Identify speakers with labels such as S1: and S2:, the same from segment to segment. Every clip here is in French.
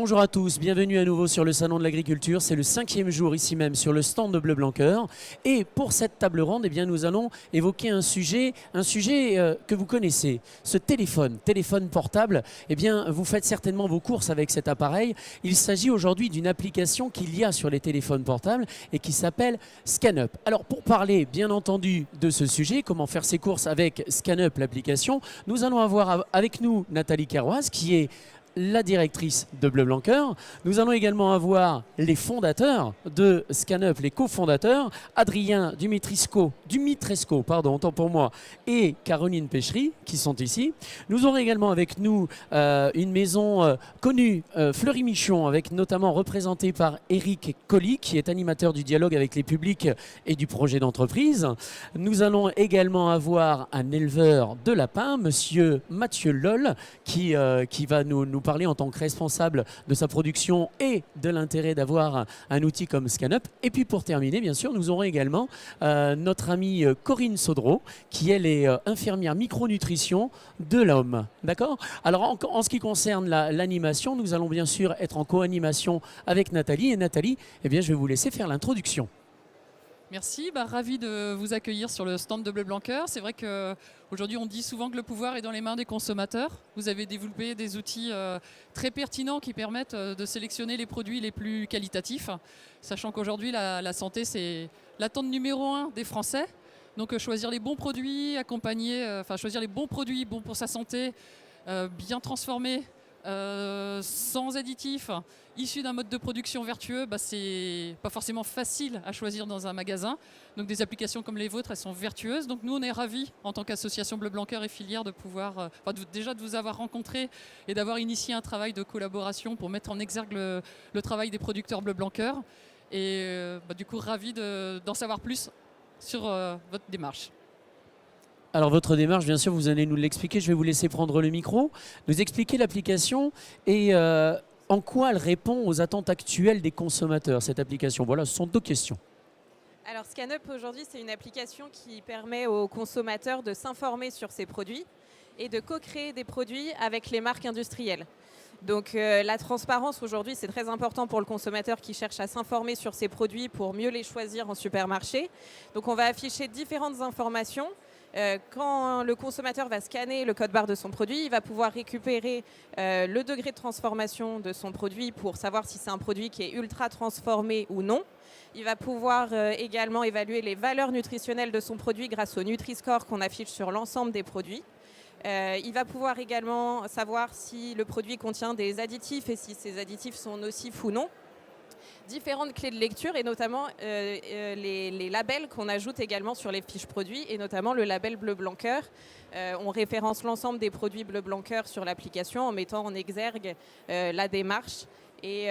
S1: Bonjour à tous, bienvenue à nouveau sur le Salon de l'Agriculture. C'est le 5e jour ici même sur le stand de Bleu Blanc Cœur. Et pour cette table ronde, nous allons évoquer un sujet que vous connaissez. Ce téléphone portable, vous faites certainement vos courses avec cet appareil. Il s'agit aujourd'hui d'une application qu'il y a sur les téléphones portables et qui s'appelle ScanUp. Alors pour parler bien entendu de ce sujet, comment faire ses courses avec ScanUp, l'application, nous allons avoir avec nous Nathalie Carroise qui est la directrice de Bleu Blanc Cœur. Nous allons également avoir les fondateurs de ScanUp, les cofondateurs, Adrien Dumitrescu, autant pour moi, et Caroline Péchery, qui sont ici. Nous aurons également avec nous une maison connue, Fleury-Michon, avec notamment représentée par Eric Colli, qui est animateur du dialogue avec les publics et du projet d'entreprise. Nous allons également avoir un éleveur de lapins, monsieur Mathieu Loll, qui va nous parler en tant que responsable de sa production et de l'intérêt d'avoir un outil comme ScanUp. Et puis pour terminer, bien sûr, nous aurons également notre amie Corinne Saudreau, qui elle est infirmière micronutrition de l'homme. D'accord ? Alors en ce qui concerne l'animation, nous allons bien sûr être en co-animation avec Nathalie. Et Nathalie, je vais vous laisser faire l'introduction.
S2: Merci, ravi de vous accueillir sur le stand de Bleu Blanc Cœur. C'est vrai qu'aujourd'hui on dit souvent que le pouvoir est dans les mains des consommateurs. Vous avez développé des outils très pertinents qui permettent de sélectionner les produits les plus qualitatifs, sachant qu'aujourd'hui la santé c'est l'attente numéro 1 des Français. Donc choisir les bons produits, choisir les bons produits bons pour sa santé, bien transformés, sans additifs, issus d'un mode de production vertueux, c'est pas forcément facile à choisir dans un magasin. Donc des applications comme les vôtres, elles sont vertueuses. Donc nous, on est ravis, en tant qu'association Bleu Blanc Cœur et filière, de pouvoir, déjà de vous avoir rencontré et d'avoir initié un travail de collaboration pour mettre en exergue le travail des producteurs Bleu Blanc Cœur. Et du coup, ravis d'en savoir plus sur votre démarche.
S1: Alors votre démarche, bien sûr, vous allez nous l'expliquer. Je vais vous laisser prendre le micro, nous expliquer l'application et en quoi elle répond aux attentes actuelles des consommateurs, cette application. Voilà, ce sont 2 questions.
S3: Alors ScanUp, aujourd'hui, c'est une application qui permet aux consommateurs de s'informer sur ses produits et de co-créer des produits avec les marques industrielles. Donc la transparence, aujourd'hui, c'est très important pour le consommateur qui cherche à s'informer sur ses produits pour mieux les choisir en supermarché. Donc on va afficher différentes informations. Quand le consommateur va scanner le code barre de son produit, il va pouvoir récupérer le degré de transformation de son produit pour savoir si c'est un produit qui est ultra transformé ou non. Il va pouvoir également évaluer les valeurs nutritionnelles de son produit grâce au Nutri-Score qu'on affiche sur l'ensemble des produits. Il va pouvoir également savoir si le produit contient des additifs et si ces additifs sont nocifs ou non. Différentes clés de lecture et notamment les labels qu'on ajoute également sur les fiches produits et notamment le label Bleu Blanc Cœur. On référence l'ensemble des produits Bleu Blanc Cœur sur l'application en mettant en exergue la démarche et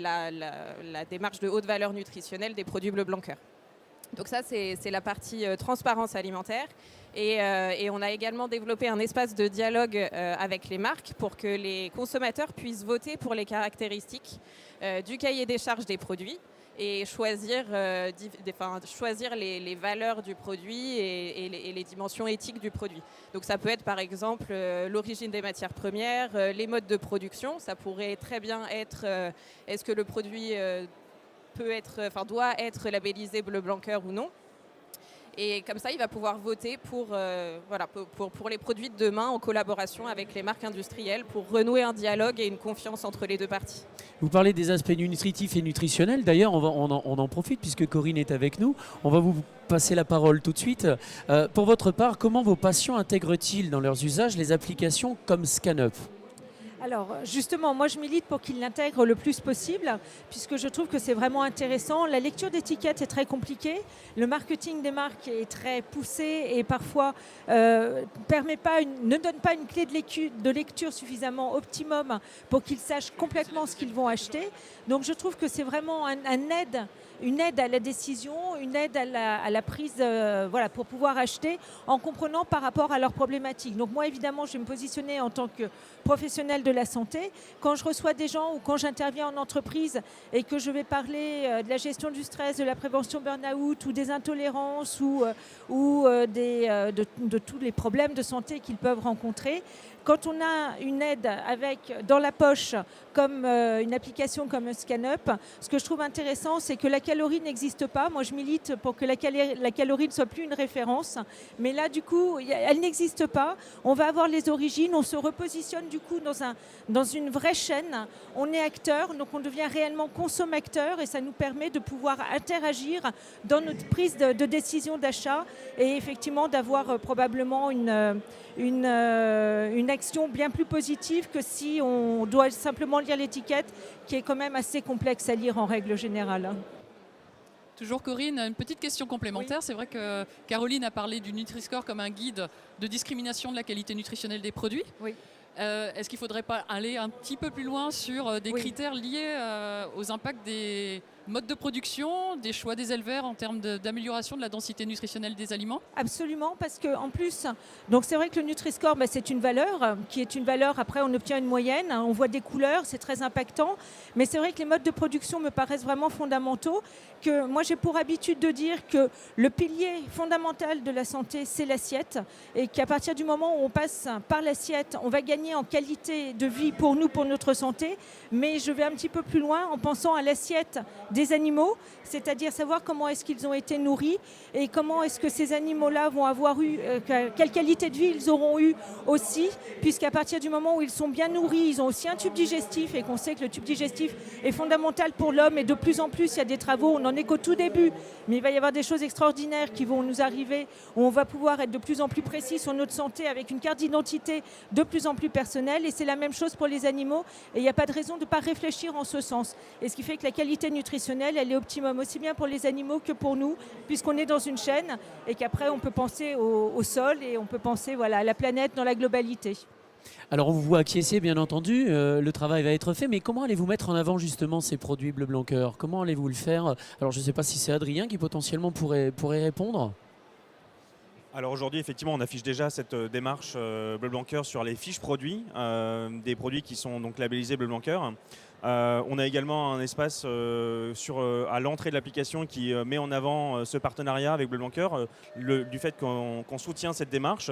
S3: la démarche de haute valeur nutritionnelle des produits Bleu Blanc Cœur. Donc ça, c'est la partie transparence alimentaire. Et on a également développé un espace de dialogue avec les marques pour que les consommateurs puissent voter pour les caractéristiques du cahier des charges des produits et choisir les valeurs du produit et les dimensions éthiques du produit. Donc ça peut être par exemple l'origine des matières premières, les modes de production. Ça pourrait très bien être est-ce que le produit doit être labellisé Bleu Blanc Cœur ou non. Et comme ça, il va pouvoir voter pour les produits de demain en collaboration avec les marques industrielles pour renouer un dialogue et une confiance entre les 2 parties.
S1: Vous parlez des aspects nutritifs et nutritionnels. D'ailleurs, on en profite puisque Corinne est avec nous. On va vous passer la parole tout de suite. Pour votre part, comment vos patients intègrent-ils dans leurs usages les applications comme ScanUp ?
S4: Alors justement, moi je milite pour qu'ils l'intègrent le plus possible puisque je trouve que c'est vraiment intéressant. La lecture d'étiquettes est très compliquée, le marketing des marques est très poussé et parfois ne donne pas une clé de lecture suffisamment optimum pour qu'ils sachent complètement ce qu'ils vont acheter. Donc je trouve que c'est vraiment un aide une aide à la décision, une aide à la prise, voilà, pour pouvoir acheter en comprenant par rapport à leurs problématiques. Donc moi, évidemment, je vais me positionner en tant que professionnel de la santé. Quand je reçois des gens ou quand j'interviens en entreprise et que je vais parler de la gestion du stress, de la prévention burn-out ou des intolérances de tous les problèmes de santé qu'ils peuvent rencontrer, quand on a une aide dans la poche, comme une application comme ScanUp, ce que je trouve intéressant, c'est que la calorie n'existe pas. Moi, je milite pour que la calorie ne soit plus une référence. Mais là, du coup, elle n'existe pas. On va avoir les origines. On se repositionne, du coup, dans une vraie chaîne. On est acteur, donc on devient réellement consommateur. Et ça nous permet de pouvoir interagir dans notre prise de décision d'achat et effectivement d'avoir probablement une action bien plus positive que si on doit simplement lire l'étiquette, qui est quand même assez complexe à lire en règle générale.
S2: Toujours Corinne, une petite question complémentaire. Oui. C'est vrai que Caroline a parlé du Nutri-Score comme un guide de discrimination de la qualité nutritionnelle des produits.
S4: Oui.
S2: Est-ce qu'il ne faudrait pas aller un petit peu plus loin sur des critères liés aux impacts des modes de production, des choix des éleveurs en termes d'amélioration de la densité nutritionnelle des aliments?
S4: Absolument, parce qu'en plus, donc c'est vrai que le Nutri-Score, c'est une valeur qui est une valeur, après on obtient une moyenne, on voit des couleurs, c'est très impactant, mais c'est vrai que les modes de production me paraissent vraiment fondamentaux, que moi j'ai pour habitude de dire que le pilier fondamental de la santé, c'est l'assiette, et qu'à partir du moment où on passe par l'assiette, on va gagner en qualité de vie pour nous, pour notre santé, mais je vais un petit peu plus loin en pensant à l'assiette des animaux, c'est-à-dire savoir comment est-ce qu'ils ont été nourris et comment est-ce que ces animaux-là vont avoir eu, quelle qualité de vie ils auront eu aussi, puisqu'à partir du moment où ils sont bien nourris, ils ont aussi un tube digestif et qu'on sait que le tube digestif est fondamental pour l'homme et de plus en plus il y a des travaux, on n'en est qu'au tout début, mais il va y avoir des choses extraordinaires qui vont nous arriver où on va pouvoir être de plus en plus précis sur notre santé avec une carte d'identité de plus en plus personnelle et c'est la même chose pour les animaux et il n'y a pas de raison de ne pas réfléchir en ce sens. Et ce qui fait que la qualité nutritionnelle, elle est optimum aussi bien pour les animaux que pour nous, puisqu'on est dans une chaîne et qu'après on peut penser au sol et on peut penser voilà, à la planète dans la globalité.
S1: Alors on vous voit acquiescer bien entendu, le travail va être fait, mais comment allez-vous mettre en avant justement ces produits Bleu Blanc Cœur? Comment allez-vous le faire? Alors je ne sais pas si c'est Adrien qui potentiellement pourrait répondre.
S5: Alors aujourd'hui, effectivement, on affiche déjà cette démarche Bleu Blanc Cœur sur les fiches produits, des produits qui sont donc labellisés Bleu Blanc Cœur. On a également un espace à l'entrée de l'application qui met en avant ce partenariat avec Bleu Blanc Cœur, du fait qu'on soutient cette démarche.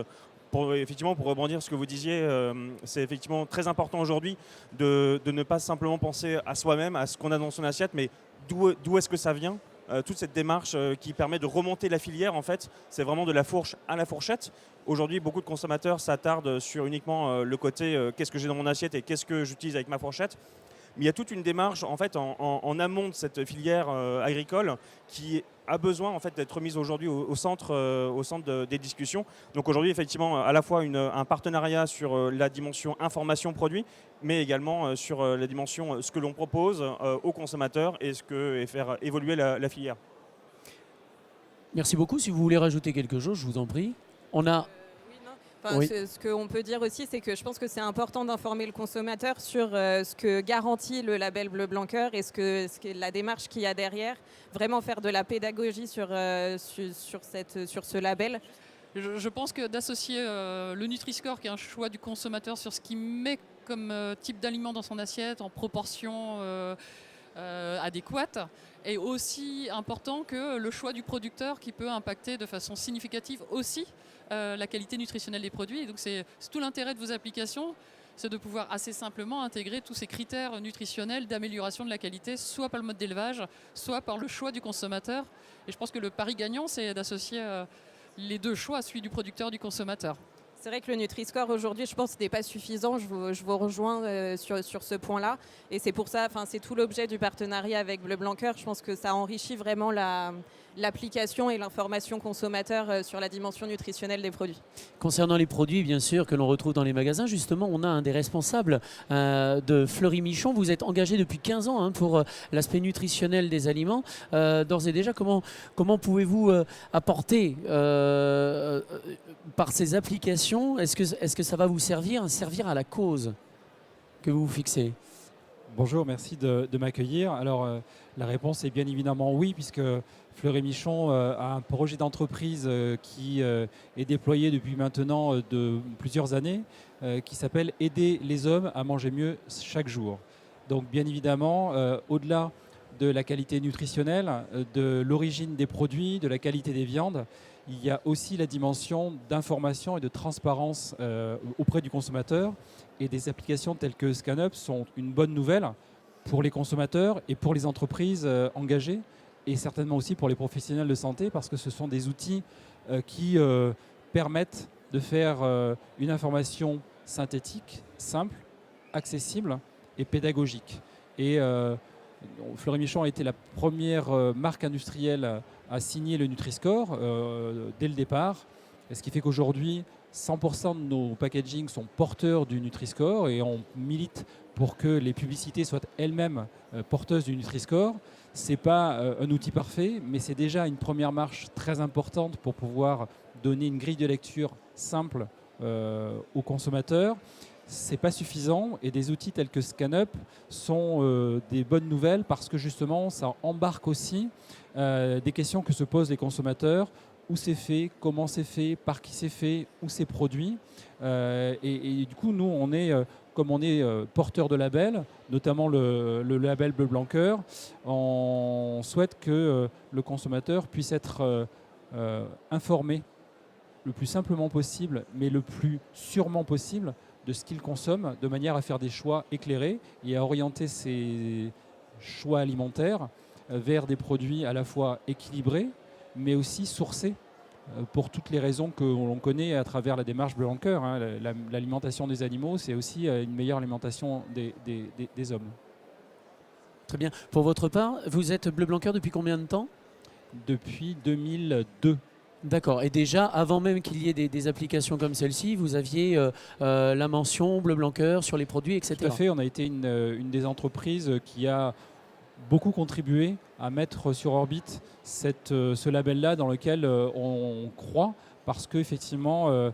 S5: Pour rebondir sur ce que vous disiez, c'est effectivement très important aujourd'hui de ne pas simplement penser à soi-même, à ce qu'on a dans son assiette, mais d'où est-ce que ça vient? Toute cette démarche qui permet de remonter la filière, en fait, c'est vraiment de la fourche à la fourchette. Aujourd'hui, beaucoup de consommateurs s'attardent sur uniquement le côté qu'est-ce que j'ai dans mon assiette et qu'est-ce que j'utilise avec ma fourchette. Mais il y a toute une démarche en fait en amont de cette filière agricole qui a besoin en fait d'être mise aujourd'hui au centre des discussions. Donc aujourd'hui effectivement à la fois un partenariat sur la dimension information produit, mais également sur la dimension ce que l'on propose aux consommateurs et faire évoluer la filière.
S1: Merci beaucoup. Si vous voulez rajouter quelque chose, je vous en prie. On a
S3: Oui. Ce qu'on peut dire aussi, c'est que je pense que c'est important d'informer le consommateur sur ce que garantit le label Bleu Blanc Cœur et ce qu'est la démarche qu'il y a derrière. Vraiment faire de la pédagogie sur ce label.
S2: Je pense que d'associer le Nutri-Score, qui est un choix du consommateur sur ce qu'il met comme type d'aliment dans son assiette, en proportion adéquate, est aussi important que le choix du producteur qui peut impacter de façon significative aussi la qualité nutritionnelle des produits. Et donc c'est tout l'intérêt de vos applications, c'est de pouvoir assez simplement intégrer tous ces critères nutritionnels d'amélioration de la qualité, soit par le mode d'élevage, soit par le choix du consommateur. Et je pense que le pari gagnant, c'est d'associer les deux choix, celui du producteur et du consommateur.
S3: C'est vrai que le Nutri-Score aujourd'hui, je pense, n'est pas suffisant. Je vous rejoins sur ce point-là. Et c'est pour ça, c'est tout l'objet du partenariat avec Bleu Blanc Cœur. Je pense que ça enrichit vraiment l'application et l'information consommateur sur la dimension nutritionnelle des produits.
S1: Concernant les produits, bien sûr, que l'on retrouve dans les magasins, justement, on a un des responsables de Fleury-Michon. Vous êtes engagé depuis 15 ans pour l'aspect nutritionnel des aliments. D'ores et déjà, comment pouvez-vous apporter par ces applications, est-ce que ça va vous servir à la cause que vous vous fixez?
S6: Bonjour, merci de m'accueillir. Alors, la réponse est bien évidemment oui, puisque Fleury Michon a un projet d'entreprise qui est déployé depuis maintenant de plusieurs années, qui s'appelle Aider les hommes à manger mieux chaque jour. Donc, bien évidemment, au-delà de la qualité nutritionnelle, de l'origine des produits, de la qualité des viandes, il y a aussi la dimension d'information et de transparence auprès du consommateur. Et des applications telles que ScanUp sont une bonne nouvelle pour les consommateurs et pour les entreprises engagées, et certainement aussi pour les professionnels de santé, parce que ce sont des outils qui permettent de faire une information synthétique, simple, accessible et pédagogique. Et Fleury Michon a été la première marque industrielle à signer le Nutri-Score dès le départ, ce qui fait qu'aujourd'hui 100% de nos packaging sont porteurs du Nutri-Score, et on milite pour que les publicités soient elles-mêmes porteuses du Nutri-Score. Ce n'est pas un outil parfait, mais c'est déjà une première marche très importante pour pouvoir donner une grille de lecture simple aux consommateurs. Ce n'est pas suffisant, et des outils tels que ScanUp sont des bonnes nouvelles, parce que justement ça embarque aussi des questions que se posent les consommateurs. Où c'est fait, comment c'est fait, par qui c'est fait, où c'est produit. Et du coup, nous, on est, comme on est porteur de labels, notamment le label Bleu Blanc Cœur, on souhaite que le consommateur puisse être informé le plus simplement possible, mais le plus sûrement possible, de ce qu'il consomme, de manière à faire des choix éclairés et à orienter ses choix alimentaires vers des produits à la fois équilibrés, mais aussi sourcés pour toutes les raisons que l'on connaît à travers la démarche Bleu Blanc Cœur. L'alimentation des animaux, c'est aussi une meilleure alimentation des hommes.
S1: Très bien. Pour votre part, vous êtes Bleu Blanc Cœur depuis combien de temps?
S6: Depuis 2002.
S1: D'accord. Et déjà, avant même qu'il y ait des applications comme celle-ci, vous aviez la mention Bleu Blanc Cœur sur les produits, etc.
S6: Tout à fait. On a été une des entreprises qui a beaucoup contribué à mettre sur orbite ce label-là, dans lequel on croit, parce qu'effectivement,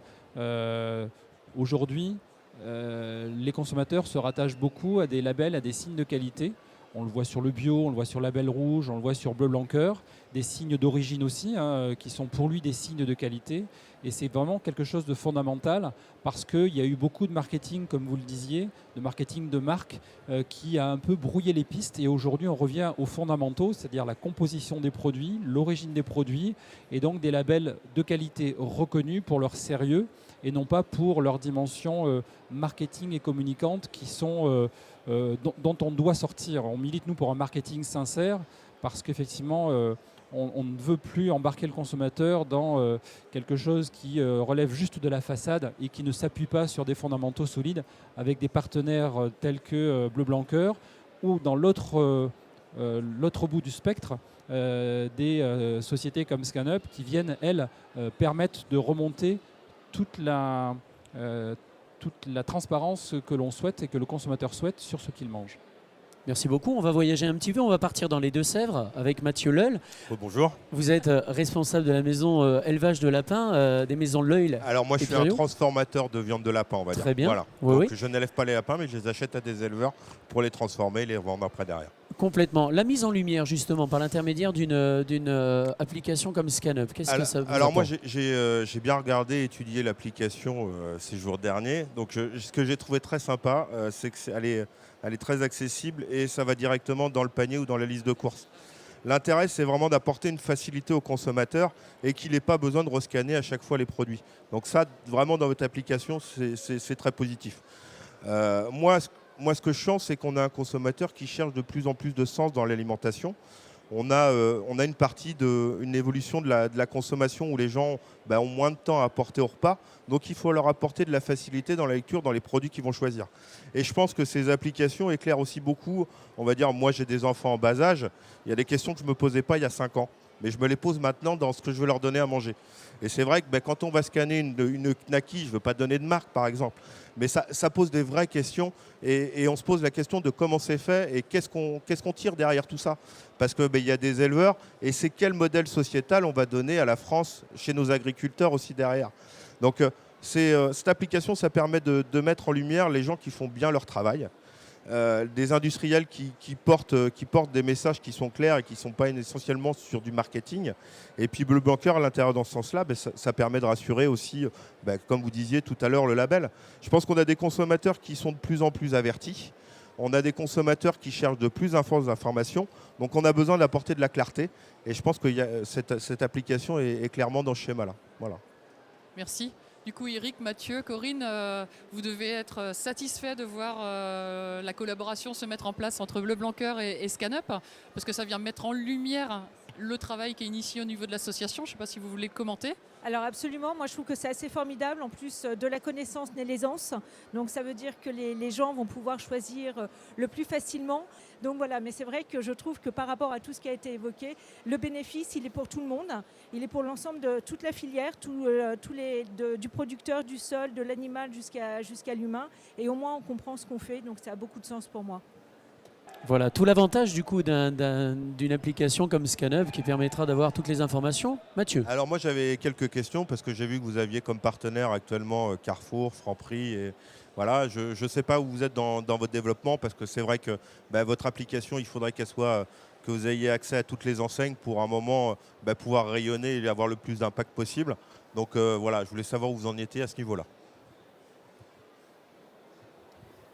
S6: aujourd'hui, les consommateurs se rattachent beaucoup à des labels, à des signes de qualité. On le voit sur le bio, on le voit sur Label Rouge, on le voit sur Bleu Blanc Cœur, des signes d'origine aussi, qui sont pour lui des signes de qualité. Et c'est vraiment quelque chose de fondamental, parce qu'il y a eu beaucoup de marketing, comme vous le disiez, de marketing de marque, qui a un peu brouillé les pistes. Et aujourd'hui, on revient aux fondamentaux, c'est-à-dire la composition des produits, l'origine des produits, et donc des labels de qualité reconnus pour leur sérieux, et non pas pour leur dimension marketing et communicante dont on doit sortir. On milite, nous, pour un marketing sincère, parce qu'effectivement, on ne veut plus embarquer le consommateur dans quelque chose qui relève juste de la façade et qui ne s'appuie pas sur des fondamentaux solides, avec des partenaires tels que Bleu Blanc Cœur, ou dans l'autre bout du spectre, des sociétés comme ScanUp qui viennent, elles, permettre de remonter toute la transparence que l'on souhaite et que le consommateur souhaite sur ce qu'il mange.
S1: Merci beaucoup. On va voyager un petit peu. On va partir dans les Deux-Sèvres avec Mathieu Leul.
S7: Bonjour.
S1: Vous êtes responsable de la maison élevage de lapins, des maisons L'Oeil.
S7: Alors moi je suis un transformateur de viande de lapin, on va dire.
S1: Très bien.
S7: Voilà.
S1: Oui,
S7: Donc, je n'élève pas les lapins, mais je les achète à des éleveurs pour les transformer et les revendre après derrière.
S1: Complètement. La mise en lumière, justement, par l'intermédiaire d'une application comme ScanUp, qu'est-ce que ça vous
S7: Alors moi,
S1: apporte?
S7: j'ai bien regardé et étudié l'application ces jours derniers. Donc ce que j'ai trouvé très sympa, c'est qu'elle est très accessible et ça va directement dans le panier ou dans la liste de courses. L'intérêt, c'est vraiment d'apporter une facilité au consommateur et qu'il n'ait pas besoin de rescanner à chaque fois les produits. Donc ça, vraiment, dans votre application, c'est très positif. Moi, ce que je sens, c'est qu'on a un consommateur qui cherche de plus en plus de sens dans l'alimentation. On a une partie une évolution de la consommation où les gens ont moins de temps à apporter au repas. Donc il faut leur apporter de la facilité dans la lecture, dans les produits qu'ils vont choisir. Et je pense que ces applications éclairent aussi beaucoup. On va dire, moi j'ai des enfants en bas âge. Il y a des questions que je ne me posais pas il y a 5 ans. Mais je me les pose maintenant dans ce que je veux leur donner à manger. Et c'est vrai que quand on va scanner une Knacky, je ne veux pas donner de marque par exemple, mais ça pose des vraies questions et on se pose la question de comment c'est fait et qu'est-ce qu'on tire derrière tout ça. Parce qu'il y a des éleveurs et c'est quel modèle sociétal on va donner à la France, chez nos agriculteurs aussi derrière. Donc cette application, ça permet de mettre en lumière les gens qui font bien leur travail. des industriels qui portent des messages qui sont clairs et qui ne sont pas essentiellement sur du marketing. Et puis Bleu Blanc Cœur, à l'intérieur dans ce sens-là, ça permet de rassurer aussi, comme vous disiez tout à l'heure, le label. Je pense qu'on a des consommateurs qui sont de plus en plus avertis. On a des consommateurs qui cherchent de plus en plus d'informations. Donc on a besoin d'apporter de la clarté. Et je pense que cette application est clairement dans ce schéma-là. Voilà.
S2: Merci. Du coup, Eric, Mathieu, Corinne, vous devez être satisfait de voir la collaboration se mettre en place entre Bleu Blanc Cœur et ScanUp, parce que ça vient mettre en lumière le travail qui est initié au niveau de l'association. Je ne sais pas si vous voulez commenter.
S4: Alors absolument, moi je trouve que c'est assez formidable. En plus, de la connaissance naît l'aisance. Donc ça veut dire que les gens vont pouvoir choisir le plus facilement. Donc voilà, mais c'est vrai que je trouve que par rapport à tout ce qui a été évoqué, le bénéfice, il est pour tout le monde. Il est pour l'ensemble de toute la filière, du producteur, du sol, de l'animal jusqu'à l'humain. Et au moins on comprend ce qu'on fait, donc ça a beaucoup de sens pour moi.
S1: Voilà, tout l'avantage du coup d'une application comme ScanUp qui permettra d'avoir toutes les informations. Mathieu.
S7: Alors moi j'avais quelques questions parce que j'ai vu que vous aviez comme partenaire actuellement Carrefour, Franprix. Et voilà, je ne sais pas où vous êtes dans votre développement parce que c'est vrai que votre application, il faudrait qu'elle soit, que vous ayez accès à toutes les enseignes pour un moment pouvoir rayonner et avoir le plus d'impact possible. Donc voilà, je voulais savoir où vous en étiez à ce niveau-là.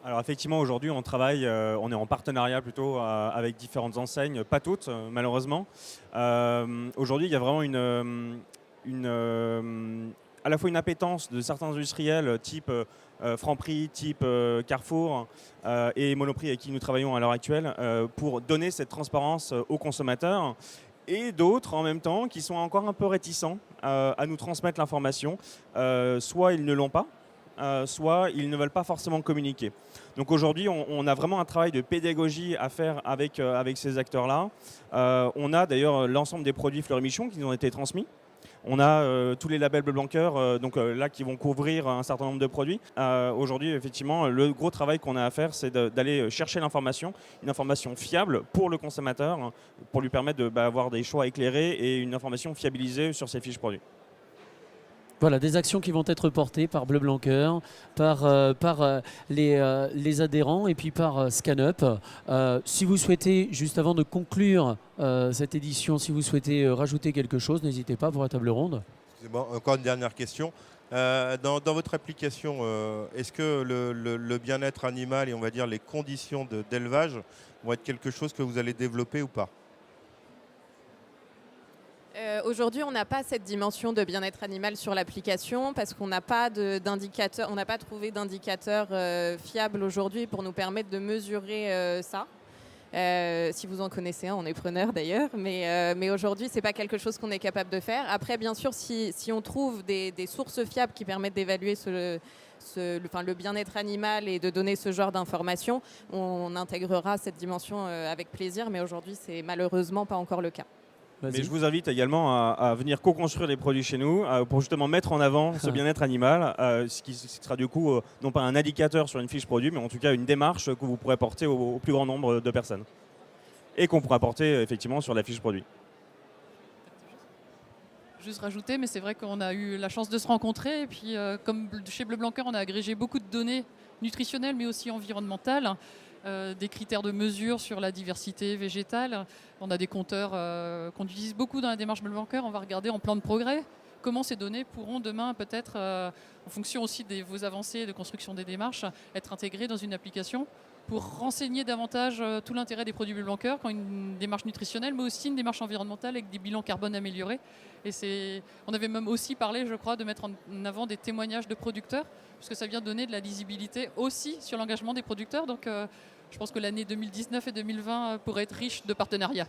S5: Alors effectivement, aujourd'hui, on travaille, on est en partenariat plutôt avec différentes enseignes, pas toutes malheureusement. Aujourd'hui, il y a vraiment à la fois une appétence de certains industriels type Franprix, type Carrefour et Monoprix avec qui nous travaillons à l'heure actuelle pour donner cette transparence aux consommateurs. Et d'autres en même temps qui sont encore un peu réticents à nous transmettre l'information. Soit ils ne l'ont pas, soit ils ne veulent pas forcément communiquer. Donc aujourd'hui, on a vraiment un travail de pédagogie à faire avec ces acteurs-là. On a d'ailleurs l'ensemble des produits Fleury Michon qui nous ont été transmis. On a tous les labels Bleu Blanc Cœur là qui vont couvrir un certain nombre de produits. Aujourd'hui, effectivement, le gros travail qu'on a à faire, c'est d'aller chercher l'information, une information fiable pour le consommateur, pour lui permettre d'avoir des choix éclairés et une information fiabilisée sur ses fiches produits.
S1: Voilà, des actions qui vont être portées par Bleu Blanc Cœur, par les adhérents et puis par ScanUp. Si vous souhaitez, juste avant de conclure cette édition, si vous souhaitez rajouter quelque chose, n'hésitez pas pour la table ronde.
S7: Excusez-moi, encore une dernière question. Dans votre application, est-ce que le bien-être animal et on va dire les conditions d'élevage vont être quelque chose que vous allez développer ou pas ?
S3: Aujourd'hui, on n'a pas cette dimension de bien-être animal sur l'application parce qu'on n'a pas d'indicateur, on n'a pas trouvé d'indicateur fiable aujourd'hui pour nous permettre de mesurer ça. Si vous en connaissez un, on est preneur d'ailleurs, mais aujourd'hui, ce n'est pas quelque chose qu'on est capable de faire. Après, bien sûr, si on trouve des sources fiables qui permettent d'évaluer le bien-être animal et de donner ce genre d'informations, on intégrera cette dimension avec plaisir, mais aujourd'hui, c'est malheureusement pas encore le cas.
S5: Mais je vous invite également à venir co-construire des produits chez nous pour justement mettre en avant ce bien-être animal, ce qui sera du coup non pas un indicateur sur une fiche produit, mais en tout cas une démarche que vous pourrez porter au plus grand nombre de personnes et qu'on pourra porter effectivement sur la fiche produit.
S2: Juste rajouter, mais c'est vrai qu'on a eu la chance de se rencontrer et puis comme chez Bleu Blanc Cœur, on a agrégé beaucoup de données nutritionnelles mais aussi environnementales. Des critères de mesure sur la diversité végétale. On a des compteurs qu'on utilise beaucoup dans la démarche Bleu Blanc Cœur. On va regarder en plan de progrès comment ces données pourront demain peut-être, en fonction aussi de vos avancées de construction des démarches, être intégrées dans une application pour renseigner davantage tout l'intérêt des produits Bleu Blanc Cœur quand une démarche nutritionnelle, mais aussi une démarche environnementale avec des bilans carbone améliorés. Et on avait même aussi parlé, je crois, de mettre en avant des témoignages de producteurs, parce que ça vient donner de la lisibilité aussi sur l'engagement des producteurs. Donc, je pense que l'année 2019 et 2020 pourraient être riches de partenariats.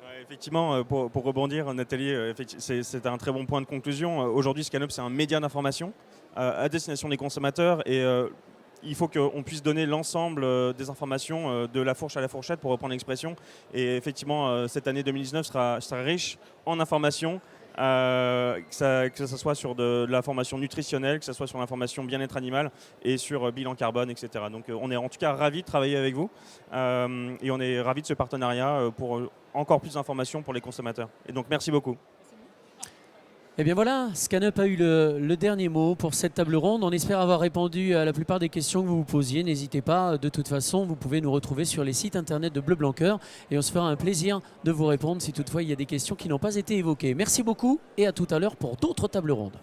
S5: Ouais, effectivement, pour rebondir, Nathalie, c'est un très bon point de conclusion. Aujourd'hui, ScanUp, c'est un média d'information à destination des consommateurs et il faut qu'on puisse donner l'ensemble des informations de la fourche à la fourchette, pour reprendre l'expression. Et effectivement, cette année 2019 sera riche en informations. Que ce soit sur de l'information nutritionnelle, que ce soit sur l'information bien-être animal et sur bilan carbone, etc. Donc on est en tout cas ravis de travailler avec vous et on est ravis de ce partenariat pour encore plus d'informations pour les consommateurs. Et donc merci beaucoup.
S1: Eh bien voilà, ScanUp a eu le dernier mot pour cette table ronde. On espère avoir répondu à la plupart des questions que vous vous posiez. N'hésitez pas, de toute façon, vous pouvez nous retrouver sur les sites internet de Bleu Blanc Cœur et on se fera un plaisir de vous répondre si toutefois il y a des questions qui n'ont pas été évoquées. Merci beaucoup et à tout à l'heure pour d'autres tables rondes.